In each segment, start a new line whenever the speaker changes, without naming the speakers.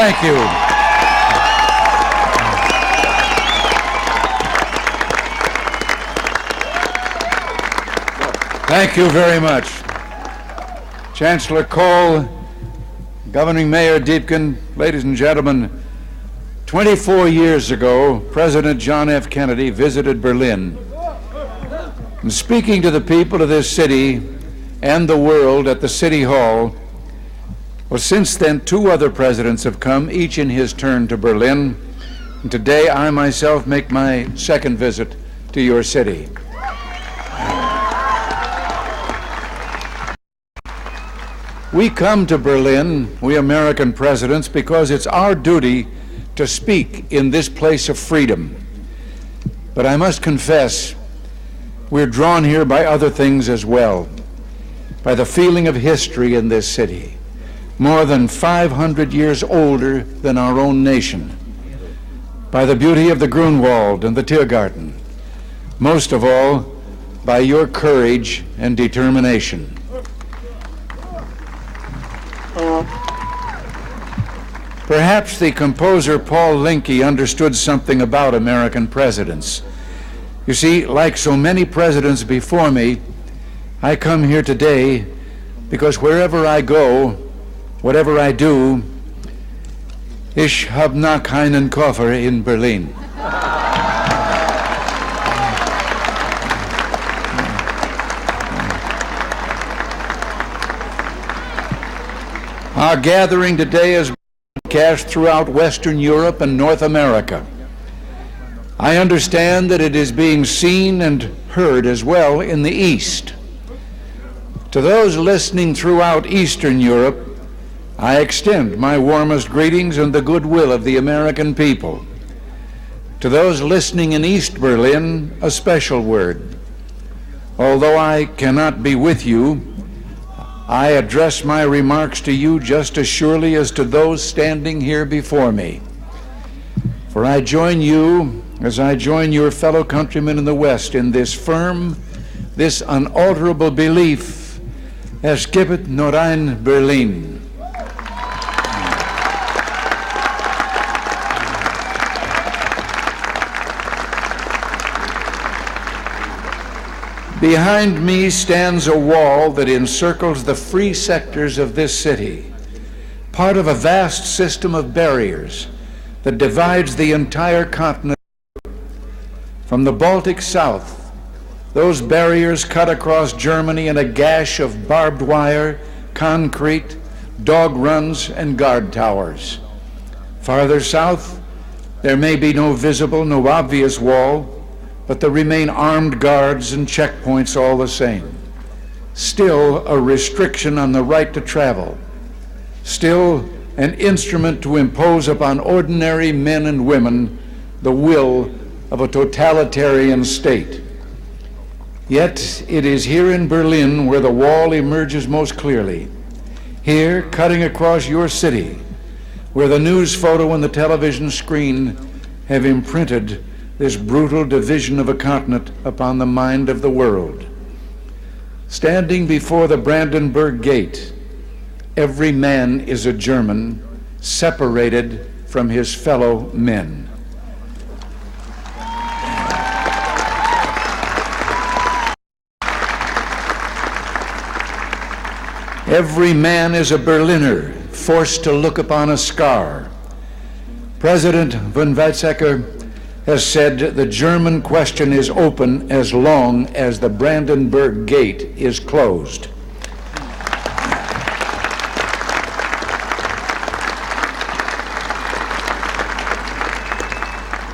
Thank you. Thank you very much. Chancellor Kohl, Governing Mayor Deepkin, ladies and gentlemen, 24 years ago, President John F. Kennedy visited Berlin. And speaking to the people of this city and the world at the City Hall, well, since then, 2 other presidents have come, each in his turn, to Berlin. And today, I myself make my 2nd visit to your city. We come to Berlin, we American presidents, because it's our duty to speak in this place of freedom. But I must confess, we're drawn here by other things as well, by the feeling of history in this city, more than 500 years older than our own nation, by the beauty of the Grunwald and the Tiergarten, most of all, by your courage and determination. Perhaps the composer Paul Linke understood something about American presidents. You see, like so many presidents before me, I come here today because wherever I go, whatever I do, ich hab noch keinen Koffer in Berlin. Our gathering today is broadcast throughout Western Europe and North America. I understand that it is being seen and heard as well in the East. To those listening throughout Eastern Europe, I extend my warmest greetings and the goodwill of the American people. To those listening in East Berlin, a special word. Although I cannot be with you, I address my remarks to you just as surely as to those standing here before me. For I join you, as I join your fellow countrymen in the West, in this firm, this unalterable belief, es gibt nur ein Berlin. Behind me stands a wall that encircles the free sectors of this city, part of a vast system of barriers that divides the entire continent. From the Baltic south, those barriers cut across Germany in a gash of barbed wire, concrete, dog runs, and guard towers. Farther south, there may be no visible, no obvious wall, but there remain armed guards and checkpoints all the same. Still a restriction on the right to travel. Still an instrument to impose upon ordinary men and women the will of a totalitarian state. Yet it is here in Berlin where the wall emerges most clearly. Here, cutting across your city, where the news photo and the television screen have imprinted this brutal division of a continent upon the mind of the world. Standing before the Brandenburg Gate, every man is a German, separated from his fellow men. Every man is a Berliner, forced to look upon a scar. President von Weizsäcker has said the German question is open as long as the Brandenburg Gate is closed.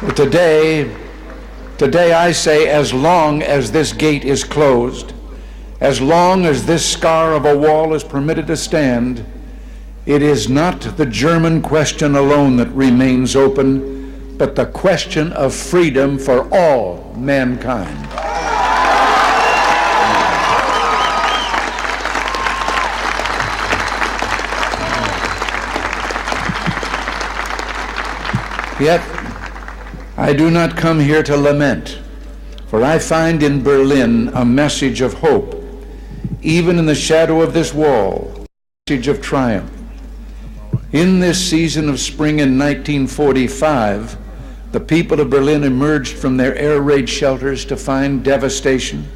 But today I say, as long as this gate is closed, as long as this scar of a wall is permitted to stand, it is not the German question alone that remains open, but the question of freedom for all mankind. Yet, I do not come here to lament, for I find in Berlin a message of hope, even in the shadow of this wall, a message of triumph. In this season of spring in 1945, the people of Berlin emerged from their air raid shelters to find devastation.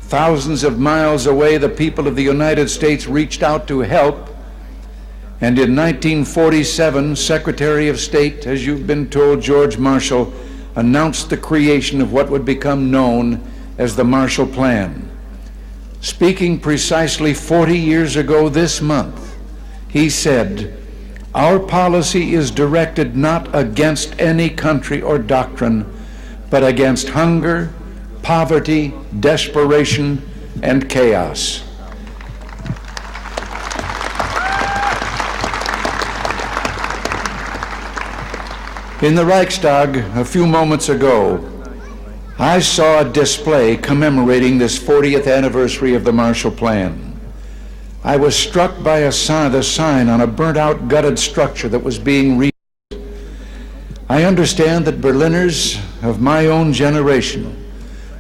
Thousands of miles away, the people of the United States reached out to help. And in 1947, Secretary of State, as you've been told, George Marshall, announced the creation of what would become known as the Marshall Plan. Speaking precisely 40 years ago this month, he said, "Our policy is directed not against any country or doctrine, but against hunger, poverty, desperation, and chaos." In the Reichstag a few moments ago, I saw a display commemorating this 40th anniversary of the Marshall Plan. I was struck by the sign on a burnt-out, gutted structure that was being rebuilt. I understand that Berliners of my own generation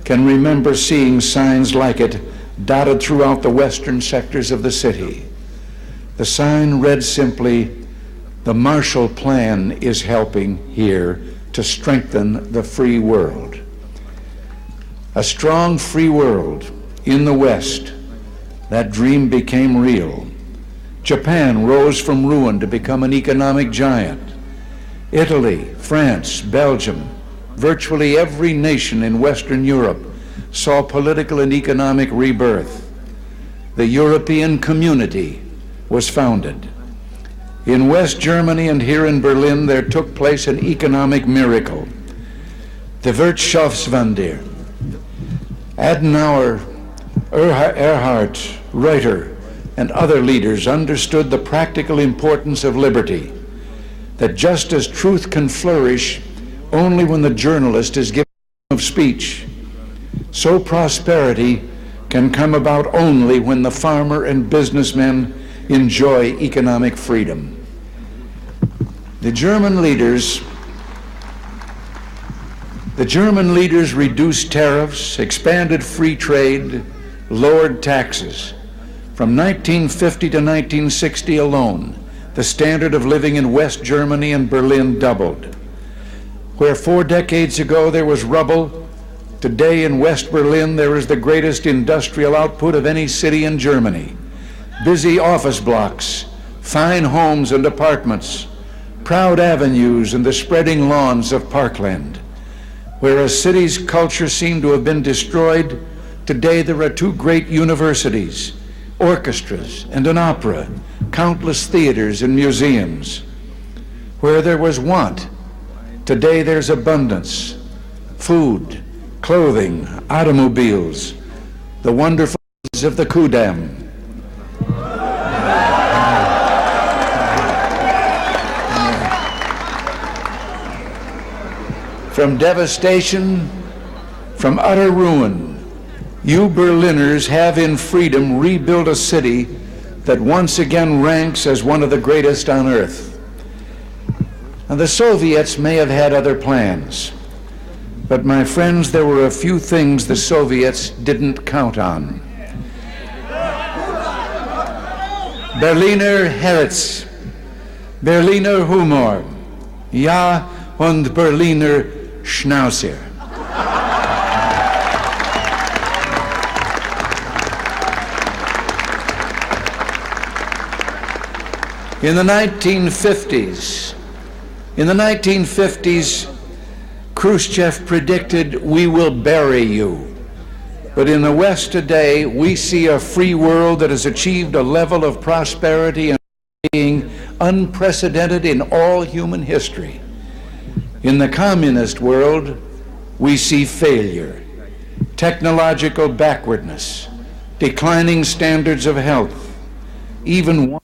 can remember seeing signs like it dotted throughout the western sectors of the city. The sign read simply, "The Marshall Plan is helping here to strengthen the free world." A strong free world in the West, that dream became real. Japan rose from ruin to become an economic giant. Italy, France, Belgium, virtually every nation in Western Europe saw political and economic rebirth. The European Community was founded. In West Germany and here in Berlin, there took place an economic miracle. The Wirtschaftswunder. Adenauer, Erhard, Reuter, and other leaders understood the practical importance of liberty, that just as truth can flourish only when the journalist is given of speech, so prosperity can come about only when the farmer and businessman enjoy economic freedom. The German leaders reduced tariffs, expanded free trade, lowered taxes. From 1950 to 1960 alone, the standard of living in West Germany and Berlin doubled. Where 4 decades ago there was rubble, today in West Berlin there is the greatest industrial output of any city in Germany. Busy office blocks, fine homes and apartments, proud avenues and the spreading lawns of parkland. Where a city's culture seemed to have been destroyed, today there are 2 great universities, orchestras and an opera, countless theaters and museums. Where there was want, today there's abundance, food, clothing, automobiles, the wonderful of the Kudamm. From devastation, from utter ruin, you Berliners have in freedom rebuilt a city that once again ranks as one of the greatest on earth. And the Soviets may have had other plans, but my friends, there were a few things the Soviets didn't count on. Berliner Herz, Berliner Humor, ja und Berliner Schnauzer. In the 1950s, Khrushchev predicted, "We will bury you." But in the West today, we see a free world that has achieved a level of prosperity and being unprecedented in all human history. In the communist world, we see failure, technological backwardness, declining standards of health, even one.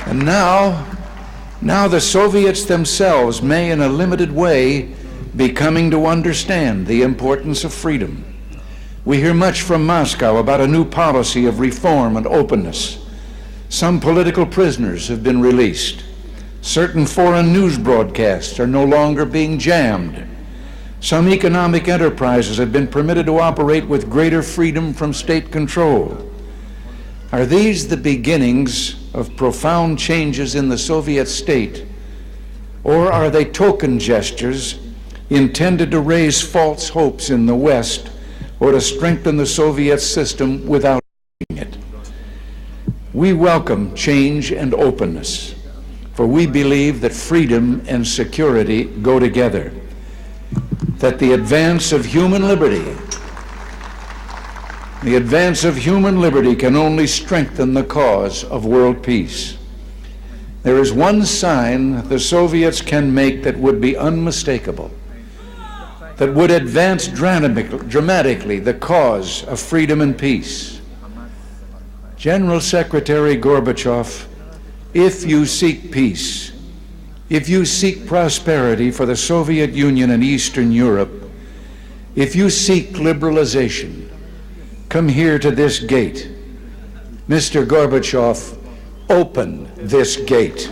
And now the Soviets themselves may, in a limited way, be coming to understand the importance of freedom. We hear much from Moscow about a new policy of reform and openness. Some political prisoners have been released. Certain foreign news broadcasts are no longer being jammed. Some economic enterprises have been permitted to operate with greater freedom from state control. Are these the beginnings of profound changes in the Soviet state, or are they token gestures intended to raise false hopes in the West or to strengthen the Soviet system without it? We welcome change and openness, for we believe that freedom and security go together, that the advance of human liberty can only strengthen the cause of world peace. There is one sign the Soviets can make that would be unmistakable, that would advance dramatically the cause of freedom and peace. General Secretary Gorbachev, if you seek peace, if you seek prosperity for the Soviet Union and Eastern Europe, if you seek liberalization, come here to this gate. Mr. Gorbachev, open this gate.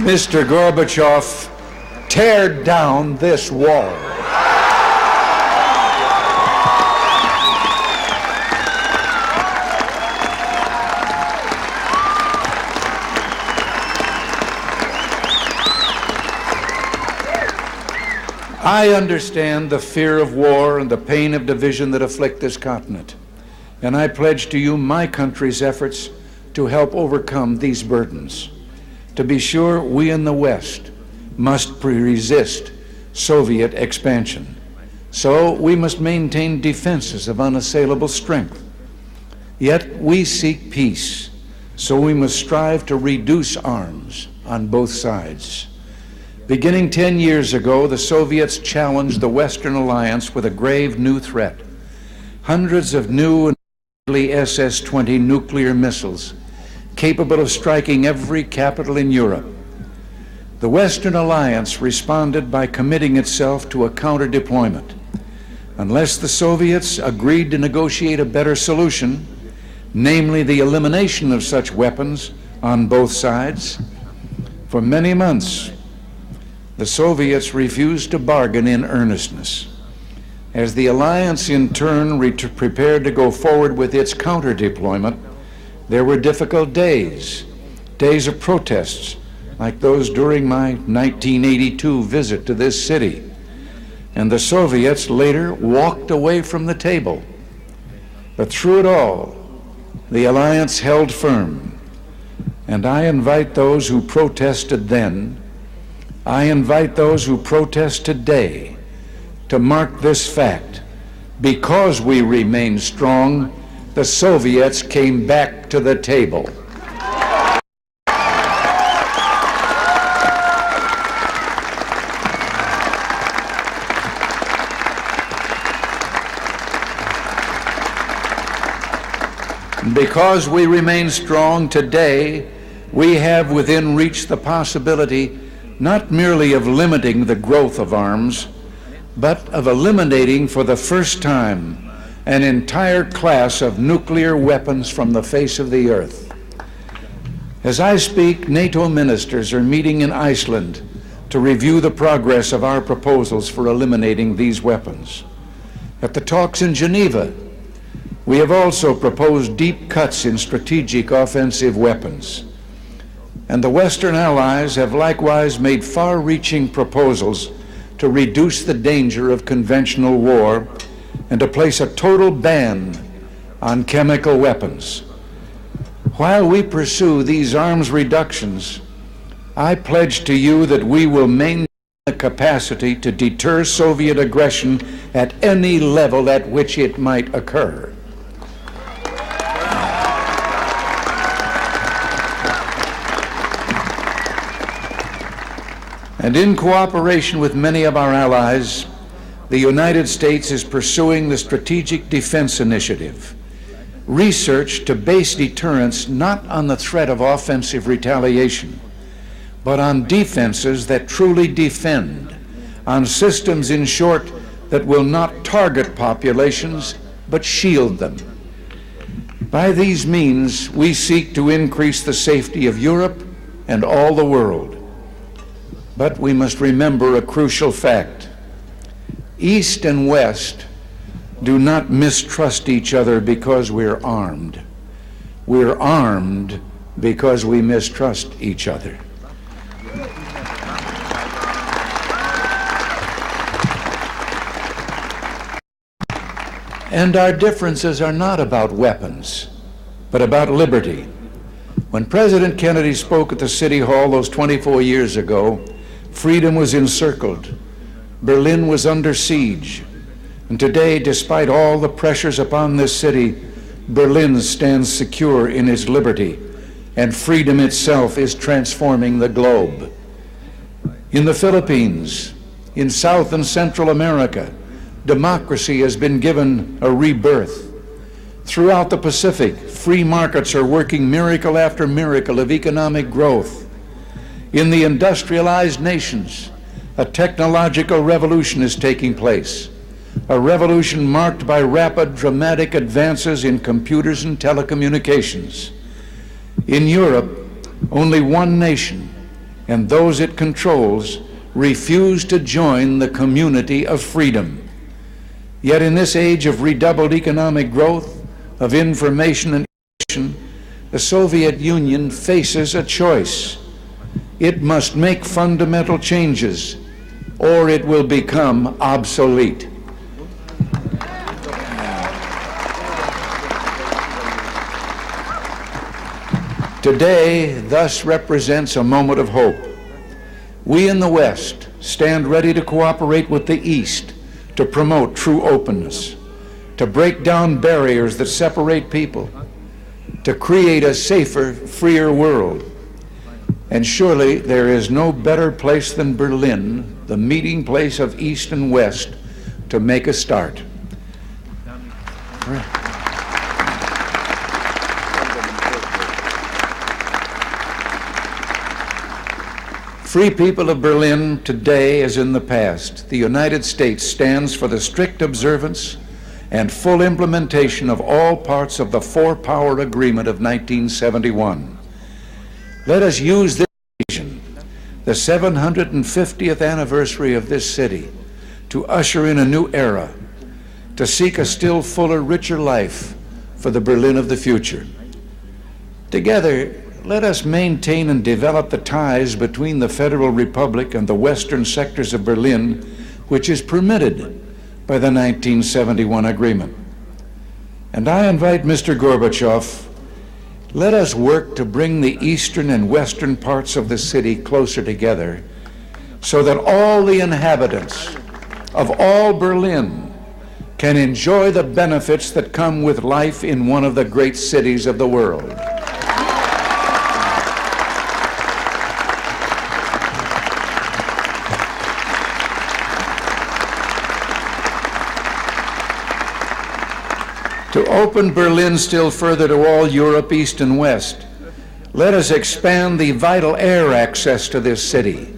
Mr. Gorbachev, tear down this wall. I understand the fear of war and the pain of division that afflict this continent, and I pledge to you my country's efforts to help overcome these burdens. To be sure, we in the West must resist Soviet expansion. So we must maintain defenses of unassailable strength. Yet we seek peace, so we must strive to reduce arms on both sides. Beginning 10 years ago, the Soviets challenged the Western alliance with a grave new threat. Hundreds of new and deadly SS-20 nuclear missiles capable of striking every capital in Europe. The Western alliance responded by committing itself to a counter-deployment. Unless the Soviets agreed to negotiate a better solution, namely the elimination of such weapons on both sides, for many months, the Soviets refused to bargain in earnestness. As the alliance in turn prepared to go forward with its counter-deployment, there were difficult days of protests, like those during my 1982 visit to this city. And the Soviets later walked away from the table. But through it all, the alliance held firm. And I invite those who protested then, I invite those who protest today to mark this fact. Because we remain strong, the Soviets came back to the table. Because we remain strong today, we have within reach the possibility not merely of limiting the growth of arms, but of eliminating for the first time an entire class of nuclear weapons from the face of the earth. As I speak, NATO ministers are meeting in Iceland to review the progress of our proposals for eliminating these weapons. At the talks in Geneva, we have also proposed deep cuts in strategic offensive weapons. And the Western allies have likewise made far-reaching proposals to reduce the danger of conventional war and to place a total ban on chemical weapons. While we pursue these arms reductions, I pledge to you that we will maintain the capacity to deter Soviet aggression at any level at which it might occur. And in cooperation with many of our allies, the United States is pursuing the Strategic Defense Initiative. research to base deterrence not on the threat of offensive retaliation, but on defenses that truly defend, on systems, in short, that will not target populations, but shield them. By these means, we seek to increase the safety of Europe and all the world. But we must remember a crucial fact. East and West do not mistrust each other because we're armed. We're armed because we mistrust each other. And our differences are not about weapons, but about liberty. When President Kennedy spoke at the City Hall those 24 years ago, freedom was encircled. Berlin was under siege. And today, despite all the pressures upon this city, Berlin stands secure in its liberty, and freedom itself is transforming the globe. In the Philippines, in South and Central America, democracy has been given a rebirth. Throughout the Pacific, free markets are working miracle after miracle of economic growth. In the industrialized nations, a technological revolution is taking place, a revolution marked by rapid, dramatic advances in computers and telecommunications. In Europe, only one nation, and those it controls, refuse to join the community of freedom. Yet in this age of redoubled economic growth, of information and innovation, the Soviet Union faces a choice. It must make fundamental changes, or it will become obsolete. Today, thus, represents a moment of hope. We in the West stand ready to cooperate with the East to promote true openness, to break down barriers that separate people, to create a safer, freer world. And surely there is no better place than Berlin, the meeting place of East and West, to make a start. Free people of Berlin, today as in the past, the United States stands for the strict observance and full implementation of all parts of the Four-Power Agreement of 1971. Let us use this occasion, the 750th anniversary of this city, to usher in a new era, to seek a still fuller, richer life for the Berlin of the future. Together, let us maintain and develop the ties between the Federal Republic and the western sectors of Berlin, which is permitted by the 1971 agreement. And I invite Mr. Gorbachev, let us work to bring the eastern and western parts of the city closer together so that all the inhabitants of all Berlin can enjoy the benefits that come with life in one of the great cities of the world. To open Berlin still further to all Europe, East and West, let us expand the vital air access to this city,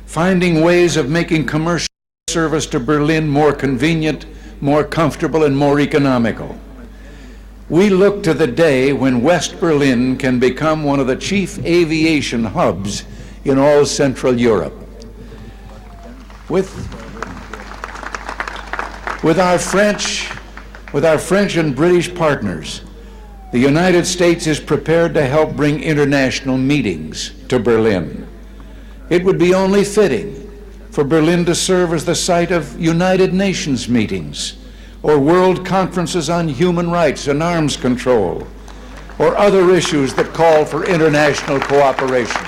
finding ways of making commercial service to Berlin more convenient, more comfortable, and more economical. We look to the day when West Berlin can become one of the chief aviation hubs in all Central Europe. With our French and British partners, the United States is prepared to help bring international meetings to Berlin. It would be only fitting for Berlin to serve as the site of United Nations meetings, or world conferences on human rights and arms control, or other issues that call for international cooperation.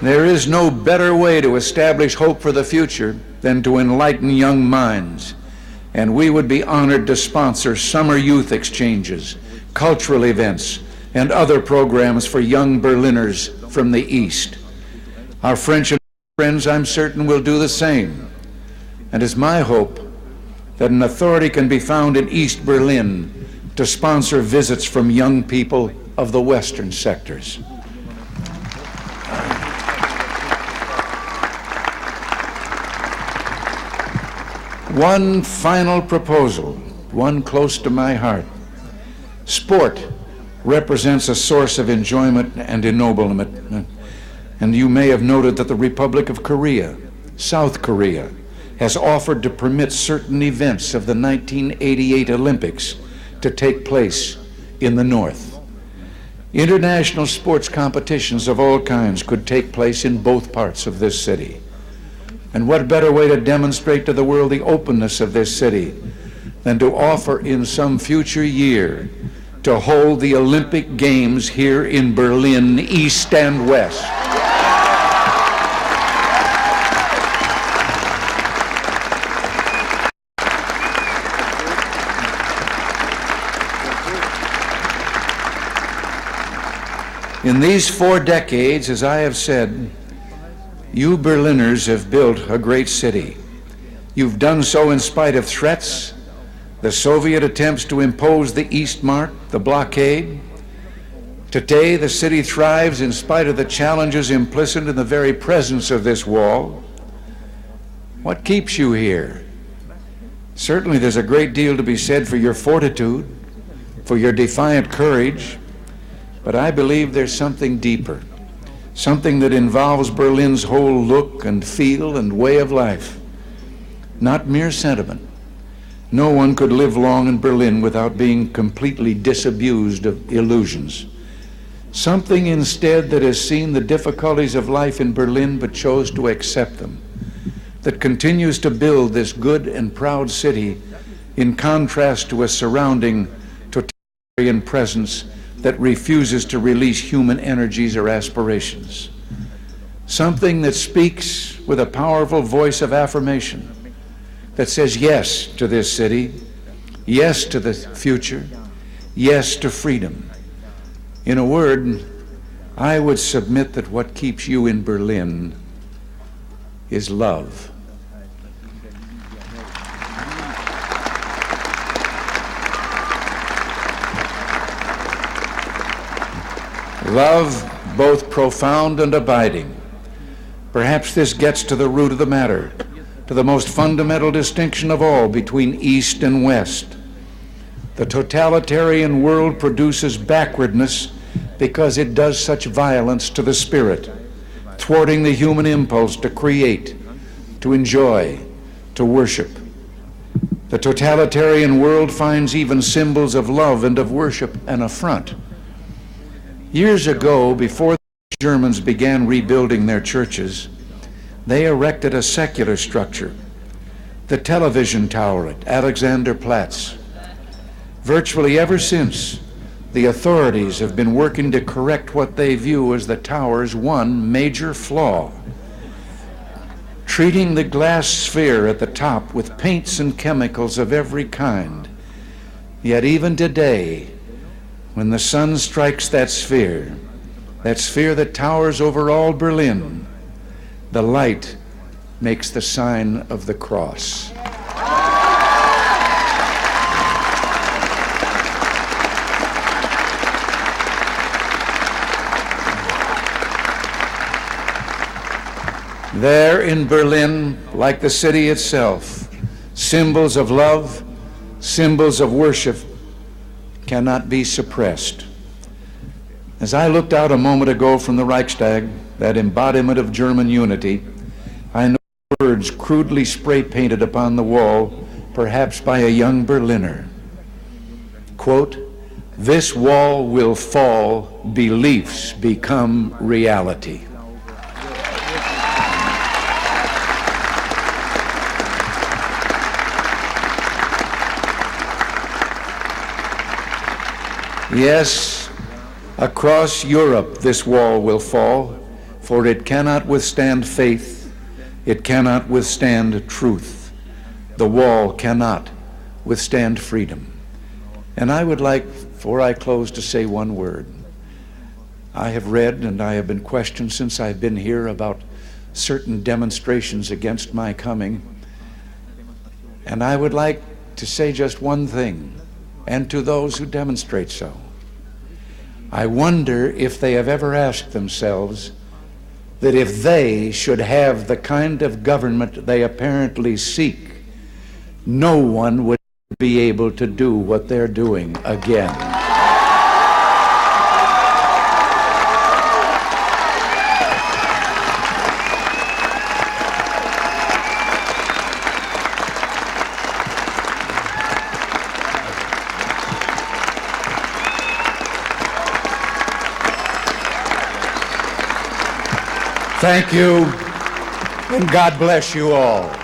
There is no better way to establish hope for the future than to enlighten young minds, and we would be honored to sponsor summer youth exchanges, cultural events, and other programs for young Berliners from the East. Our French friends, I'm certain, will do the same. And it's my hope that an authority can be found in East Berlin to sponsor visits from young people of the western sectors. One final proposal, one close to my heart. Sport represents a source of enjoyment and ennoblement. And you may have noted that the Republic of Korea, South Korea, has offered to permit certain events of the 1988 Olympics to take place in the North. International sports competitions of all kinds could take place in both parts of this city. And what better way to demonstrate to the world the openness of this city than to offer in some future year to hold the Olympic Games here in Berlin, East and West. In these 4 decades, as I have said, you Berliners have built a great city. You've done so in spite of threats, the Soviet attempts to impose the Eastmark, the blockade. Today, the city thrives in spite of the challenges implicit in the very presence of this wall. What keeps you here? Certainly there's a great deal to be said for your fortitude, for your defiant courage, but I believe there's something deeper, something that involves Berlin's whole look and feel and way of life, not mere sentiment. No one could live long in Berlin without being completely disabused of illusions. Something instead that has seen the difficulties of life in Berlin but chose to accept them, that continues to build this good and proud city in contrast to a surrounding totalitarian presence that refuses to release human energies or aspirations. Something that speaks with a powerful voice of affirmation, that says yes to this city, yes to the future, yes to freedom. In a word, I would submit that what keeps you in Berlin is love. Love, both profound and abiding. Perhaps this gets to the root of the matter, to the most fundamental distinction of all between East and West. The totalitarian world produces backwardness because it does such violence to the spirit, thwarting the human impulse to create, to enjoy, to worship. The totalitarian world finds even symbols of love and of worship an affront. Years ago, before the Germans began rebuilding their churches, they erected a secular structure, the television tower at Alexanderplatz. Virtually ever since, the authorities have been working to correct what they view as the tower's one major flaw, treating the glass sphere at the top with paints and chemicals of every kind. Yet even today, when the sun strikes that sphere that towers over all Berlin, the light makes the sign of the cross. There in Berlin, like the city itself, symbols of love, symbols of worship cannot be suppressed. As I looked out a moment ago from the Reichstag, that embodiment of German unity, I know words crudely spray painted upon the wall, perhaps by a young Berliner. Quote, "This wall will fall, beliefs become reality." Yes, across Europe this wall will fall, for it cannot withstand faith, it cannot withstand truth. The wall cannot withstand freedom. And I would like, before I close, to say one word. I have read and I have been questioned since I've been here about certain demonstrations against my coming. And I would like to say just one thing, and to those who demonstrate so. I wonder if they have ever asked themselves that if they should have the kind of government they apparently seek, no one would be able to do what they're doing again. Thank you, and God bless you all.